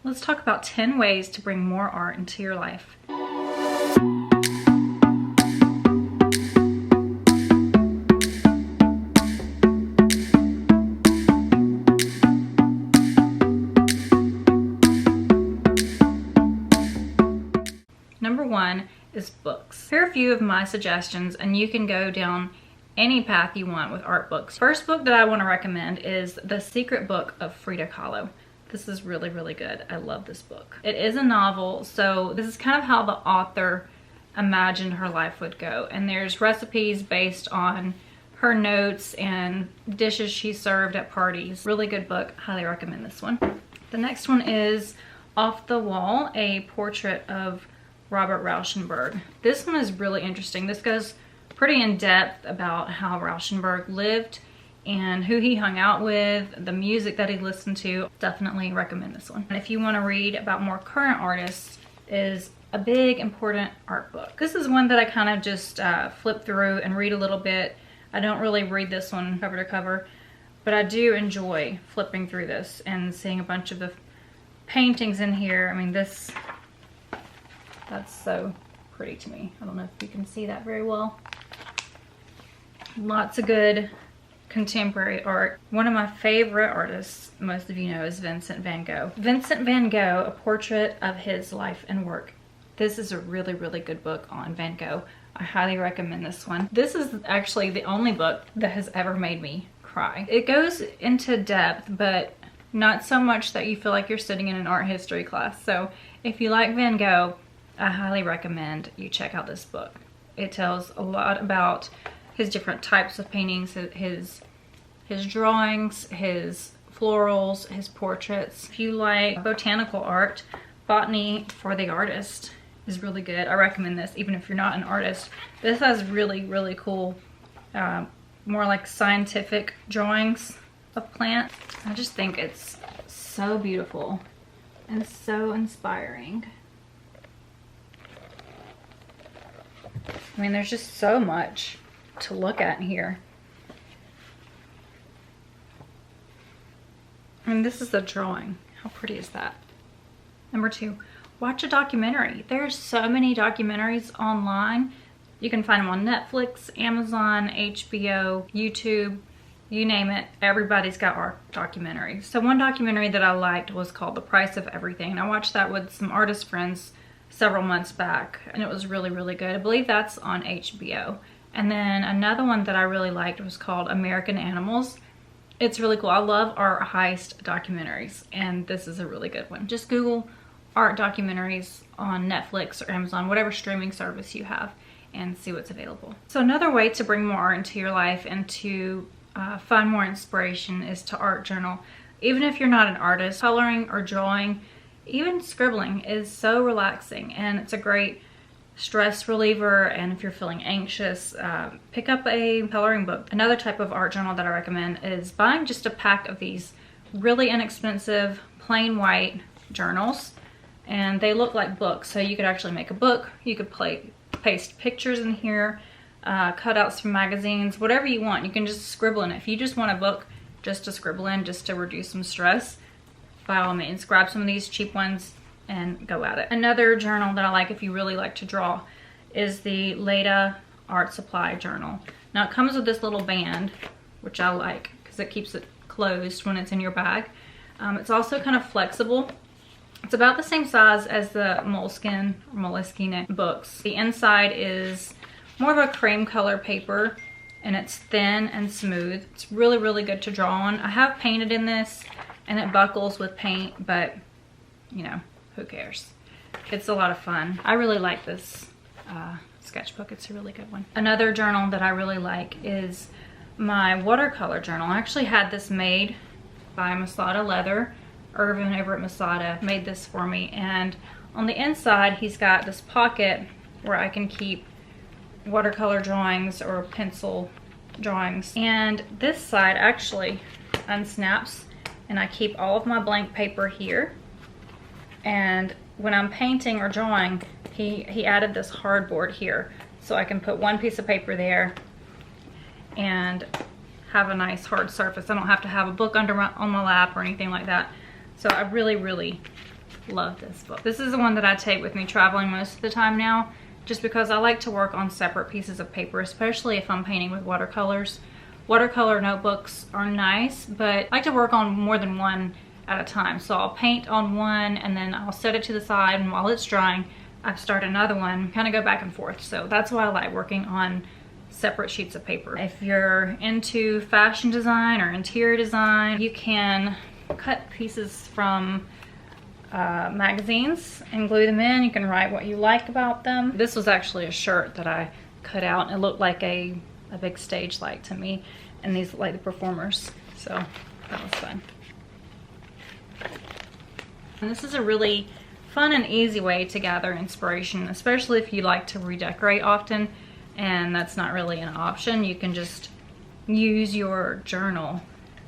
Let's talk about 10 ways to bring more art into your life. Number 1 is books. Here are a few of my suggestions, and you can go down any path you want with art books. First book that I want to recommend is The Secret Book of Frida Kahlo. This is really, really good. I love this book. It is a novel, so this is kind of how the author imagined her life would go. And there's recipes based on her notes and dishes she served at parties. Really good book. Highly recommend this one. The next one is Off the Wall, a portrait of Robert Rauschenberg. This one is really interesting. This goes pretty in depth about how Rauschenberg lived and who he hung out with, the music that he listened to. Definitely recommend this one. And if you want to read about more current artists, is A Big Important Art Book. This is one that I kind of just flip through and read a little bit. I don't really read this one cover to cover, but I do enjoy flipping through this and seeing a bunch of the paintings in here. I mean, that's so pretty to me. I don't know if you can see that very well. Lots of good contemporary art. One of my favorite artists, most of you know, is Vincent van Gogh. Vincent van Gogh, A Portrait of His Life and Work. This is a really, really good book on Van Gogh. I highly recommend this one. This is actually the only book that has ever made me cry. It goes into depth, but not so much that you feel like you're sitting in an art history class. So if you like Van Gogh, I highly recommend you check out this book. It tells a lot about his different types of paintings, his drawings, his florals, his portraits. If you like botanical art, Botany for the Artist is really good. I recommend this even if you're not an artist. This has really, really cool, more like scientific drawings of plants. I just think it's so beautiful and so inspiring. I mean, there's just so much to look at in here. I mean, this is a drawing. How pretty is that? Number 2, watch a documentary. There's so many documentaries online. You can find them on Netflix, Amazon, HBO, YouTube, you name it. Everybody's got art documentaries. So one documentary that I liked was called The Price of Everything. And I watched that with some artist friends several months back, and it was really, really good. I believe that's on HBO. And then another one that I really liked was called American Animals. It's really cool. I love art heist documentaries, and this is a really good one. Just Google art documentaries on Netflix or Amazon, whatever streaming service you have, and see what's available. So another way to bring more art into your life and to find more inspiration is to art journal. Even if you're not an artist, coloring or drawing, even scribbling is so relaxing, and it's a great stress reliever. And if you're feeling anxious, pick up a coloring book. Another type of art journal that I recommend is buying just a pack of these really inexpensive plain white journals, and they look like books. So you could actually make a book. You could paste pictures in here, cutouts from magazines, whatever you want. You can just scribble in it. If you just want a book just to scribble in, just to reduce some stress, by all means, grab some of these cheap ones and go at it. Another journal that I like if you really like to draw is the Leda Art Supply journal. Now it comes with this little band, which I like because it keeps it closed when it's in your bag. It's also kind of flexible. It's about the same size as the Moleskine books. The inside is more of a cream color paper, and it's thin and smooth. It's really, really good to draw on. I have painted in this, and it buckles with paint, but you know, who cares? It's a lot of fun. I really like this sketchbook. It's a really good one. Another journal that I really like is my watercolor journal. I actually had this made by Masada Leather. Irvin over at Masada made this for me, and on the inside he's got this pocket where I can keep watercolor drawings or pencil drawings, and this side actually unsnaps, and I keep all of my blank paper here. And when I'm painting or drawing, he added this hardboard here, so I can put one piece of paper there and have a nice hard surface. I don't have to have a book on my lap or anything like that. So I really, really love this book. This is the one that I take with me traveling most of the time now, just because I like to work on separate pieces of paper, especially if I'm painting with watercolors. Watercolor notebooks are nice, but I like to work on more than one at a time. So I'll paint on one and then I'll set it to the side, and while it's drying, I start another one, kind of go back and forth. So that's why I like working on separate sheets of paper. If you're into fashion design or interior design, you can cut pieces from magazines and glue them in. You can write what you like about them. This was actually a shirt that I cut out, and it looked like a big stage light to me, and these look like the performers, so that was fun. And this is a really fun and easy way to gather inspiration, especially if you like to redecorate often and that's not really an option. You can just use your journal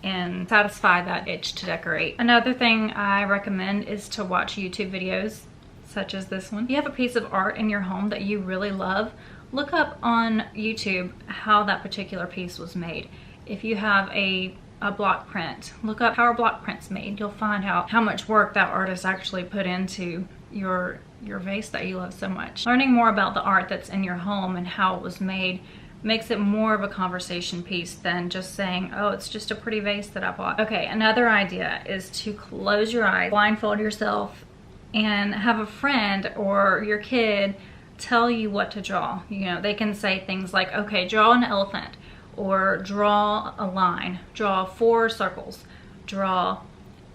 and satisfy that itch to decorate. Another thing I recommend is to watch YouTube videos such as this one. If you have a piece of art in your home that you really love, look up on YouTube how that particular piece was made. If you have a block print, look up how a block print's made. You'll find out how much work that artist actually put into your vase that you love so much. Learning more about the art that's in your home and how it was made makes it more of a conversation piece than just saying, oh, it's just a pretty vase that I bought. Okay, another idea is to close your eyes, blindfold yourself, and have a friend or your kid tell you what to draw. You know, they can say things like, okay, draw an elephant, or draw a line, draw 4 circles, draw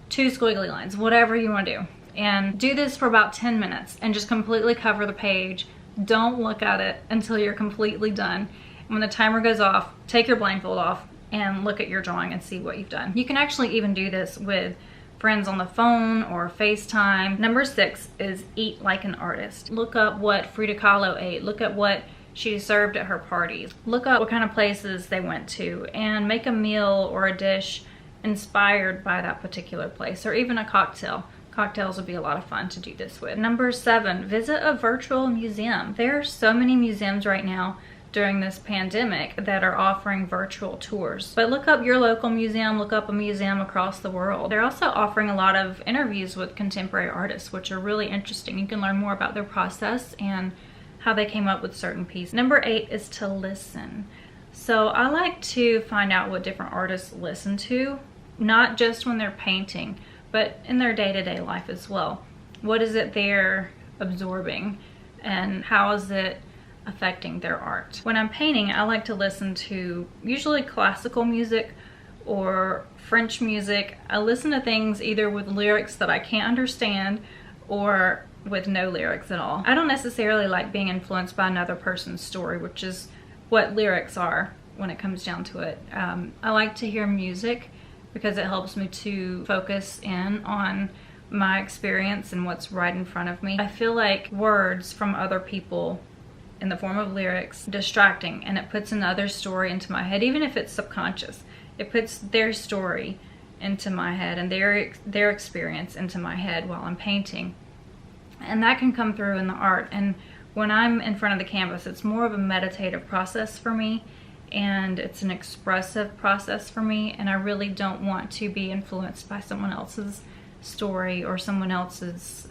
2 squiggly lines, whatever you want to do. And do this for about 10 minutes and just completely cover the page. Don't look at it until you're completely done. When the timer goes off, take your blindfold off and look at your drawing and see what you've done. You can actually even do this with friends on the phone or FaceTime. Number 6 is eat like an artist. Look up what Frida Kahlo ate. Look at what she served at her parties. Look up what kind of places they went to and make a meal or a dish inspired by that particular place, or even a cocktail. Cocktails would be a lot of fun to do this with. Number 7, visit a virtual museum. There are so many museums right now during this pandemic that are offering virtual tours. But look up your local museum, look up a museum across the world. They're also offering a lot of interviews with contemporary artists, which are really interesting. You can learn more about their process and how they came up with certain pieces. Number 8 is to listen. So I like to find out what different artists listen to, not just when they're painting, but in their day-to-day life as well. What is it they're absorbing and how is it affecting their art? When I'm painting, I like to listen to usually classical music or French music. I listen to things either with lyrics that I can't understand or with no lyrics at all. I don't necessarily like being influenced by another person's story, which is what lyrics are when it comes down to it. I like to hear music because it helps me to focus in on my experience and what's right in front of me. I feel like words from other people in the form of lyrics distracting, and it puts another story into my head, even if it's subconscious. It puts their story into my head and their experience into my head while I'm painting, and that can come through in the art. And when I'm in front of the canvas, it's more of a meditative process for me, and it's an expressive process for me, and I really don't want to be influenced by someone else's story or someone else's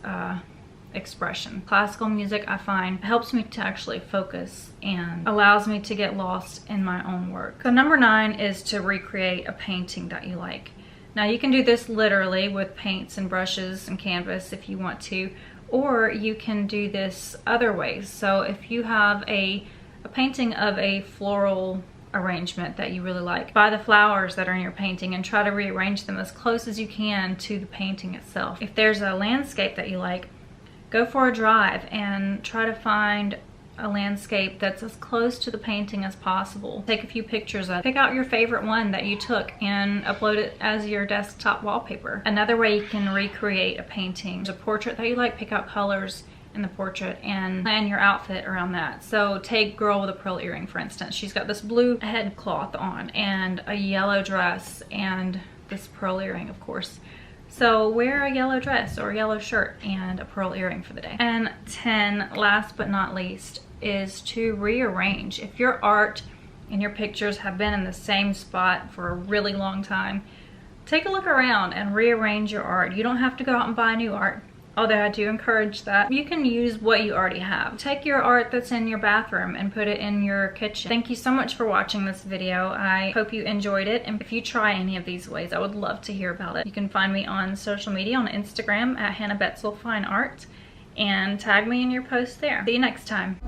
expression. Classical music, I find, helps me to actually focus and allows me to get lost in my own work. So number 9 is to recreate a painting that you like. Now you can do this literally with paints and brushes and canvas if you want to, or you can do this other ways. So if you have a painting of a floral arrangement that you really like, buy the flowers that are in your painting and try to rearrange them as close as you can to the painting itself. If there's a landscape that you like, go for a drive and try to find a landscape that's as close to the painting as possible. Take a few pictures of it. Pick out your favorite one that you took and upload it as your desktop wallpaper. Another way you can recreate a painting. There's a portrait that you like, pick out colors in the portrait and plan your outfit around that. So take Girl with a Pearl Earring, for instance. She's got this blue head cloth on and a yellow dress and this pearl earring, of course. So wear a yellow dress or a yellow shirt and a pearl earring for the day. And 10, last but not least, is to rearrange. If your art and your pictures have been in the same spot for a really long time, take a look around and rearrange your art. You don't have to go out and buy new art. although I do encourage that. You can use what you already have. Take your art that's in your bathroom and put it in your kitchen. Thank you so much for watching this video. I hope you enjoyed it, and if you try any of these ways, I would love to hear about it. You can find me on social media, on Instagram at Hannah Betzel Fine Art, and tag me in your post there. See you next time.